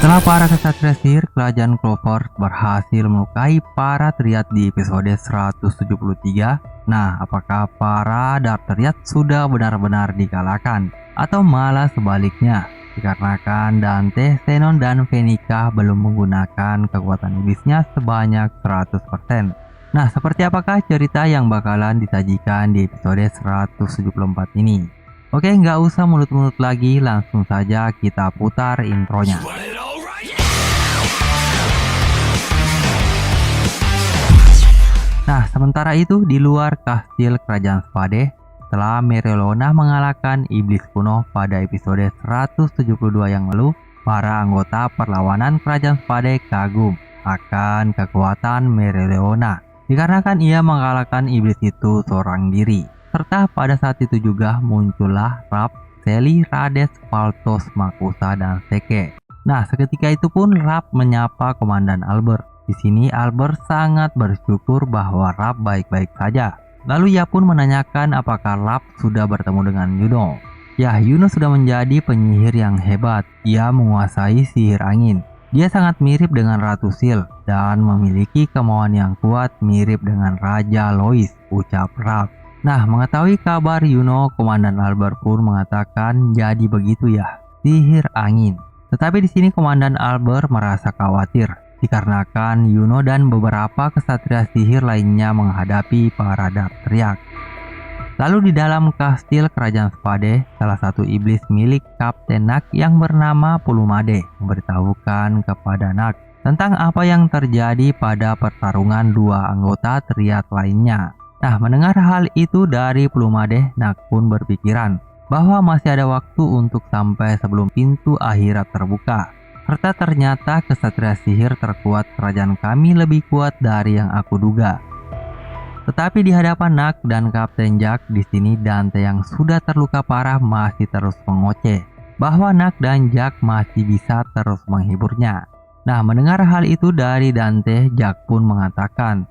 Setelah para kesatria sihir kerajaan Clover berhasil melukai para Triad di episode 173, nah apakah para Dark Triad sudah benar-benar dikalahkan? Atau malah sebaliknya, dikarenakan Dante, Xenon, dan Venica belum menggunakan kekuatan iblisnya sebanyak 100%. Nah, seperti apakah cerita yang bakalan disajikan di episode 174 ini? Oke, nggak usah mulut-mulut lagi, langsung saja kita putar intronya. Nah, sementara itu di luar kastil kerajaan Spade, setelah Mereoleona mengalahkan iblis kuno pada episode 172 yang lalu, para anggota perlawanan kerajaan Spade kagum akan kekuatan Mereoleona, dikarenakan ia mengalahkan iblis itu seorang diri. Serta pada saat itu juga muncullah Rapp, Shelly, Rades, Faltos, Makusa, dan Seke. Nah, seketika itu pun Rapp menyapa Komandan Albert. Di sini Albert sangat bersyukur bahwa Rapp baik-baik saja. Lalu ia pun menanyakan apakah Rapp sudah bertemu dengan Yuno. Ya, Yuno sudah menjadi penyihir yang hebat. Ia menguasai sihir angin. Dia sangat mirip dengan Ratu Sil dan memiliki kemauan yang kuat mirip dengan Raja Lois, ucap Rapp. Nah, mengetahui kabar Yuno, Komandan Albert pun mengatakan, jadi begitu ya, sihir angin. Tetapi di sini Komandan Albert merasa khawatir, dikarenakan Yuno dan beberapa kesatria sihir lainnya menghadapi para Dark Triad. Lalu di dalam kastil kerajaan Spade, salah satu iblis milik Kapten Nak yang bernama Pulumade memberitahukan kepada Nak tentang apa yang terjadi pada pertarungan dua anggota Triad lainnya. Nah, mendengar hal itu dari Pulumade, Nak pun berpikiran bahwa masih ada waktu untuk sampai sebelum pintu akhirat terbuka. Serta ternyata kesatria sihir terkuat kerajaan kami lebih kuat dari yang aku duga. Tetapi di hadapan Nak dan Kapten Jack, di sini Dante yang sudah terluka parah masih terus mengoceh bahwa Nak dan Jack masih bisa terus menghiburnya. Nah, mendengar hal itu dari Dante, Jack pun mengatakan,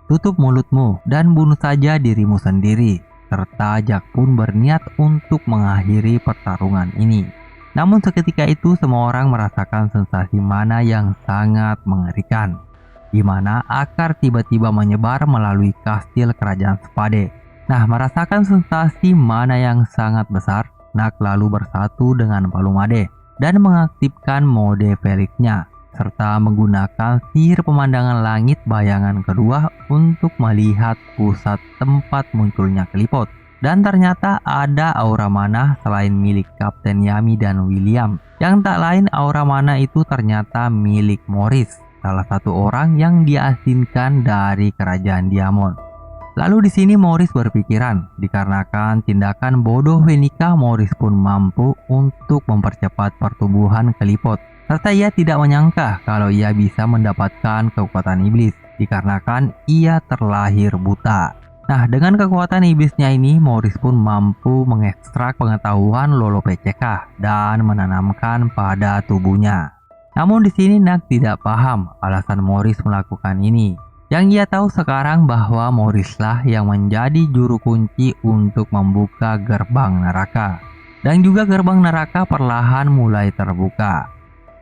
"Tutup mulutmu dan bunuh saja dirimu sendiri." Serta Jack pun berniat untuk mengakhiri pertarungan ini. Namun seketika itu semua orang merasakan sensasi mana yang sangat mengerikan, di mana akar tiba-tiba menyebar melalui kastil kerajaan Spade. Nah, merasakan sensasi mana yang sangat besar, Nak lalu bersatu dengan Pulumade dan mengaktifkan mode Felix-nya, serta menggunakan sihir pemandangan langit bayangan kedua untuk melihat pusat tempat munculnya kelipot. Dan ternyata ada aura mana selain milik Kapten Yami dan William. Yang tak lain aura mana itu ternyata milik Morris, salah satu orang yang diasingkan dari kerajaan Diamond. Lalu di sini Morris berpikiran, dikarenakan tindakan bodoh Venica, Morris pun mampu untuk mempercepat pertumbuhan kelipot. Serta ia tidak menyangka kalau ia bisa mendapatkan kekuatan iblis, dikarenakan ia terlahir buta. Nah, dengan kekuatan iblisnya ini, Morris pun mampu mengekstrak pengetahuan Lolo PCK dan menanamkan pada tubuhnya. Namun di sini Nak tidak paham alasan Morris melakukan ini. Yang ia tahu sekarang bahwa Morrislah yang menjadi juru kunci untuk membuka gerbang neraka. Dan juga gerbang neraka perlahan mulai terbuka.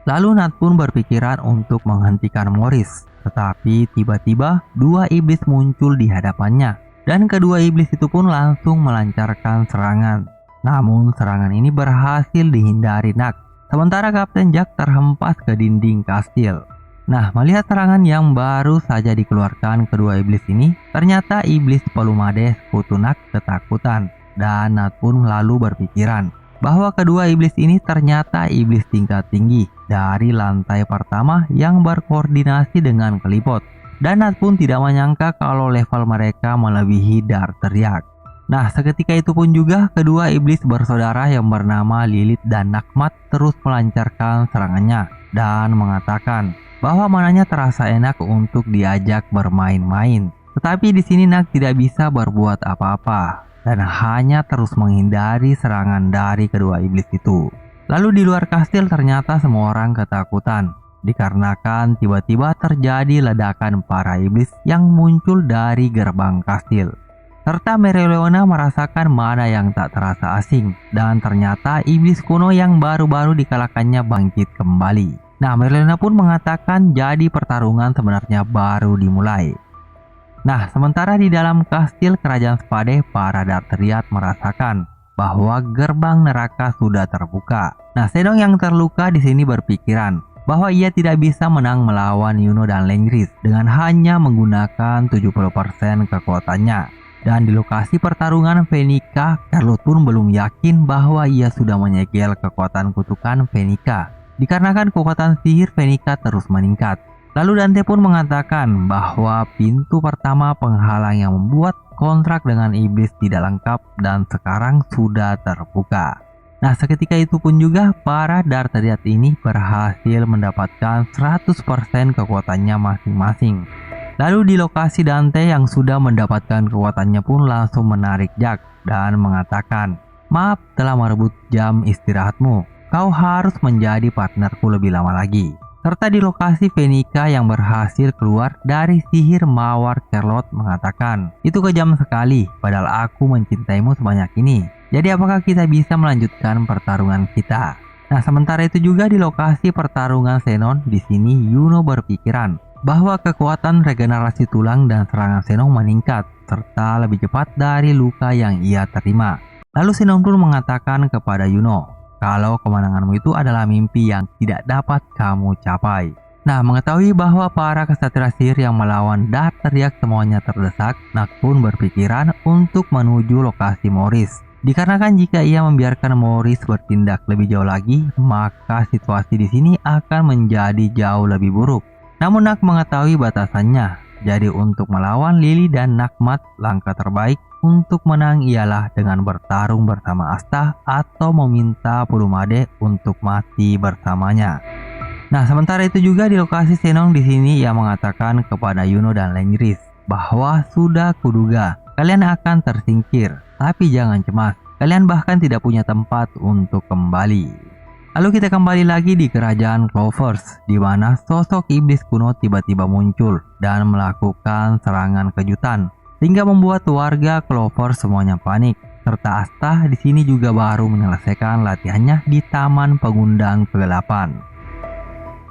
Lalu Nat pun berpikiran untuk menghentikan Morris. Tetapi tiba-tiba dua iblis muncul di hadapannya. Dan kedua iblis itu pun langsung melancarkan serangan. Namun serangan ini berhasil dihindari Nak. Sementara Kapten Jack terhempas ke dinding kastil. Nah, melihat serangan yang baru saja dikeluarkan kedua iblis ini, ternyata iblis Pulumade sekutu Nak ketakutan. Dan Nat pun lalu berpikiran bahwa kedua iblis ini ternyata iblis tingkat tinggi dari lantai pertama yang berkoordinasi dengan kelipot. Dan Nat pun tidak menyangka kalau level mereka melebihi Dark Triad. Nah, seketika itu pun juga kedua iblis bersaudara yang bernama Lilith dan Nakmat terus melancarkan serangannya dan mengatakan bahwa mananya terasa enak untuk diajak bermain-main. Tetapi di sini Nak tidak bisa berbuat apa-apa dan hanya terus menghindari serangan dari kedua iblis itu. Lalu di luar kastil ternyata semua orang ketakutan, dikarenakan tiba-tiba terjadi ledakan para iblis yang muncul dari gerbang kastil. Serta Mereoleona merasakan mana yang tak terasa asing, dan ternyata iblis kuno yang baru-baru dikalahkannya bangkit kembali. Nah, Merlina pun mengatakan jadi pertarungan sebenarnya baru dimulai. Nah, sementara di dalam kastil kerajaan Spade, para Darteriat merasakan bahwa gerbang neraka sudah terbuka. Nah, Senong yang terluka di sini berpikiran bahwa ia tidak bisa menang melawan Yuno dan Lengris dengan hanya menggunakan 70% kekuatannya. Dan di lokasi pertarungan Fenika, Charlotte pun belum yakin bahwa ia sudah menyegel kekuatan kutukan Fenika, dikarenakan kekuatan sihir Fenika terus meningkat. Lalu Dante pun mengatakan bahwa pintu pertama penghalang yang membuat kontrak dengan iblis tidak lengkap dan sekarang sudah terbuka. Nah, seketika itu pun juga para Darteriat ini berhasil mendapatkan 100% kekuatannya masing-masing. Lalu di lokasi Dante yang sudah mendapatkan kekuatannya pun langsung menarik Jack dan mengatakan, "Maaf telah merebut jam istirahatmu. Kau harus menjadi partnerku lebih lama lagi." Serta di lokasi Fenika yang berhasil keluar dari sihir mawar Charlotte mengatakan, "Itu kejam sekali, padahal aku mencintaimu sebanyak ini. Jadi apakah kita bisa melanjutkan pertarungan kita?" Nah, sementara itu juga di lokasi pertarungan Zenon, di sini Yuno berpikiran bahwa kekuatan regenerasi tulang dan serangan Zenon meningkat serta lebih cepat dari luka yang ia terima. Lalu Zenon pun mengatakan kepada Yuno kalau kemenanganmu itu adalah mimpi yang tidak dapat kamu capai. Nah, mengetahui bahwa para kesatria sihir yang melawan Darteriak semuanya terdesak, Nak pun berpikiran untuk menuju lokasi Morris. Dikarenakan jika ia membiarkan Morris bertindak lebih jauh lagi, maka situasi di sini akan menjadi jauh lebih buruk. Namun Nak mengetahui batasannya, jadi untuk melawan Lily dan Nakmat, langkah terbaik untuk menang ialah dengan bertarung bersama Asta atau meminta Purumade untuk mati bersamanya. Nah, sementara itu juga di lokasi Senong di sini ia mengatakan kepada Yuno dan Lengris bahwa sudah kuduga kalian akan tersingkir, tapi jangan cemas, kalian bahkan tidak punya tempat untuk kembali. Lalu kita kembali lagi di kerajaan Clovers, di mana sosok iblis kuno tiba-tiba muncul dan melakukan serangan kejutan, sehingga membuat warga Clovers semuanya panik. Serta Asta di sini juga baru menyelesaikan latihannya di Taman Pengundang Kegelapan.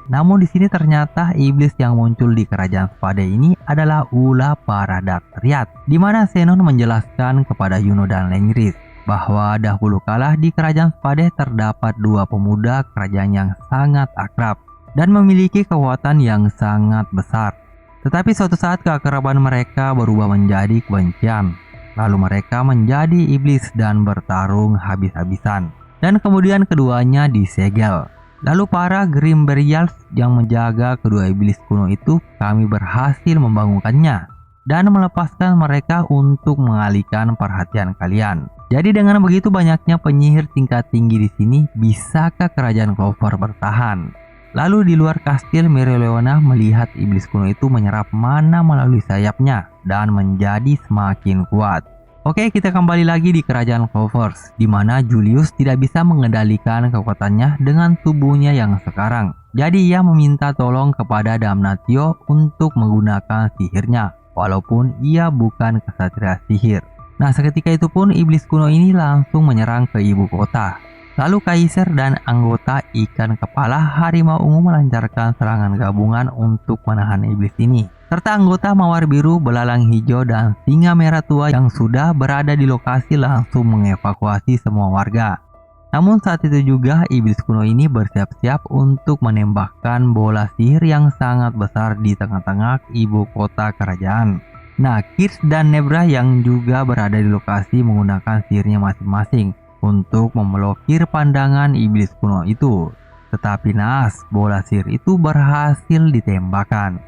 Namun di sini ternyata iblis yang muncul di kerajaan Spade ini adalah ulah para Darteriat, di mana Zenon menjelaskan kepada Yuno dan Lengris bahwa dahulu kala di kerajaan Spade terdapat dua pemuda kerajaan yang sangat akrab dan memiliki kekuatan yang sangat besar. Tetapi suatu saat keakraban mereka berubah menjadi kebencian. Lalu mereka menjadi iblis dan bertarung habis-habisan. Dan kemudian keduanya disegel. Lalu para Grimberials yang menjaga kedua iblis kuno itu, kami berhasil membangunkannya dan melepaskan mereka untuk mengalihkan perhatian kalian. Jadi dengan begitu banyaknya penyihir tingkat tinggi di sini, bisakah kerajaan Clover bertahan? Lalu di luar kastil, Mereoleona melihat iblis kuno itu menyerap mana melalui sayapnya dan menjadi semakin kuat. Oke, kita kembali lagi di kerajaan Clovers, di mana Julius tidak bisa mengendalikan kekuatannya dengan tubuhnya yang sekarang. Jadi ia meminta tolong kepada Damnatio untuk menggunakan sihirnya, walaupun ia bukan kesatria sihir. Nah, seketika itu pun iblis kuno ini langsung menyerang ke ibu kota. Lalu Kaiser dan anggota ikan kepala harimau ungu melancarkan serangan gabungan untuk menahan iblis ini. Serta anggota mawar biru, belalang hijau, dan singa merah tua yang sudah berada di lokasi langsung mengevakuasi semua warga. Namun saat itu juga iblis kuno ini bersiap-siap untuk menembakkan bola sihir yang sangat besar di tengah-tengah ibu kota kerajaan. Nah, Kirsch dan Nebra yang juga berada di lokasi menggunakan sihirnya masing-masing untuk memblokir pandangan iblis kuno itu. Tetapi naas, bola sihir itu berhasil ditembakkan.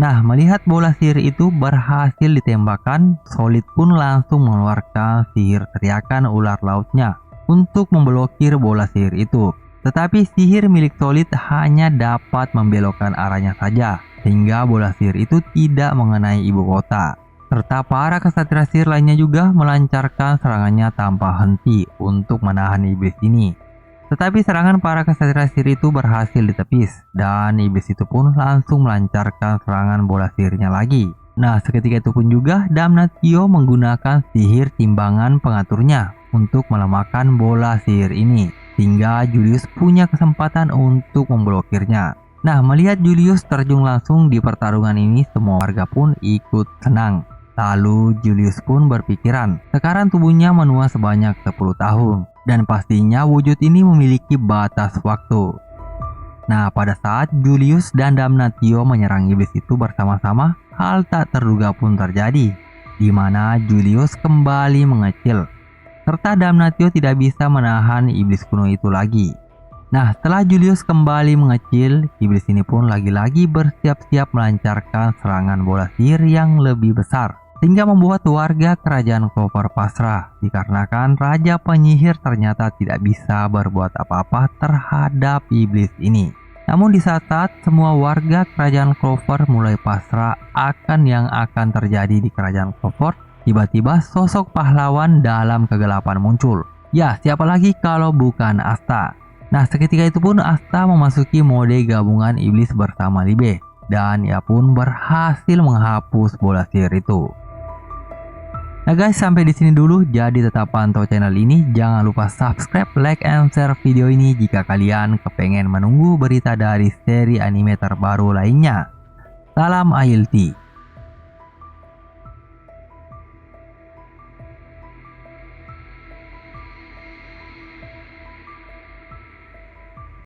Nah, melihat bola sihir itu berhasil ditembakkan, Solid pun langsung mengeluarkan sihir teriakan ular lautnya untuk memblokir bola sihir itu. Tetapi sihir milik Solid hanya dapat membelokkan arahnya saja, sehingga bola sihir itu tidak mengenai ibu kota. Serta para kesatria sihir lainnya juga melancarkan serangannya tanpa henti untuk menahan iblis ini. Tetapi serangan para kesatria sihir itu berhasil ditepis, dan iblis itu pun langsung melancarkan serangan bola sihirnya lagi. Nah, seketika itu pun juga Damnatio menggunakan sihir timbangan pengaturnya untuk melemahkan bola sihir ini, sehingga Julius punya kesempatan untuk memblokirnya. Nah, melihat Julius terjun langsung di pertarungan ini, semua warga pun ikut senang. Lalu Julius pun berpikiran, sekarang tubuhnya menua sebanyak 10 tahun. Dan pastinya wujud ini memiliki batas waktu. Nah, pada saat Julius dan Damnatio menyerang iblis itu bersama-sama, hal tak terduga pun terjadi, di mana Julius kembali mengecil, serta Damnatio tidak bisa menahan iblis kuno itu lagi. Nah, setelah Julius kembali mengecil, iblis ini pun lagi-lagi bersiap-siap melancarkan serangan bola sihir yang lebih besar, sehingga membuat warga kerajaan Clover pasrah, dikarenakan Raja Penyihir ternyata tidak bisa berbuat apa-apa terhadap iblis ini. Namun di saat semua warga kerajaan Clover mulai pasrah akan yang akan terjadi di kerajaan Clover, tiba-tiba sosok pahlawan dalam kegelapan muncul. Ya, siapa lagi kalau bukan Asta. Nah, seketika itu pun Asta memasuki mode gabungan iblis bersama Libeh, dan ia pun berhasil menghapus bola sihir itu. Nah guys, sampai di sini dulu. Jadi tetap pantau channel ini. Jangan lupa subscribe, like, and share video ini jika kalian kepengen menunggu berita dari seri anime terbaru lainnya. Salam AILT.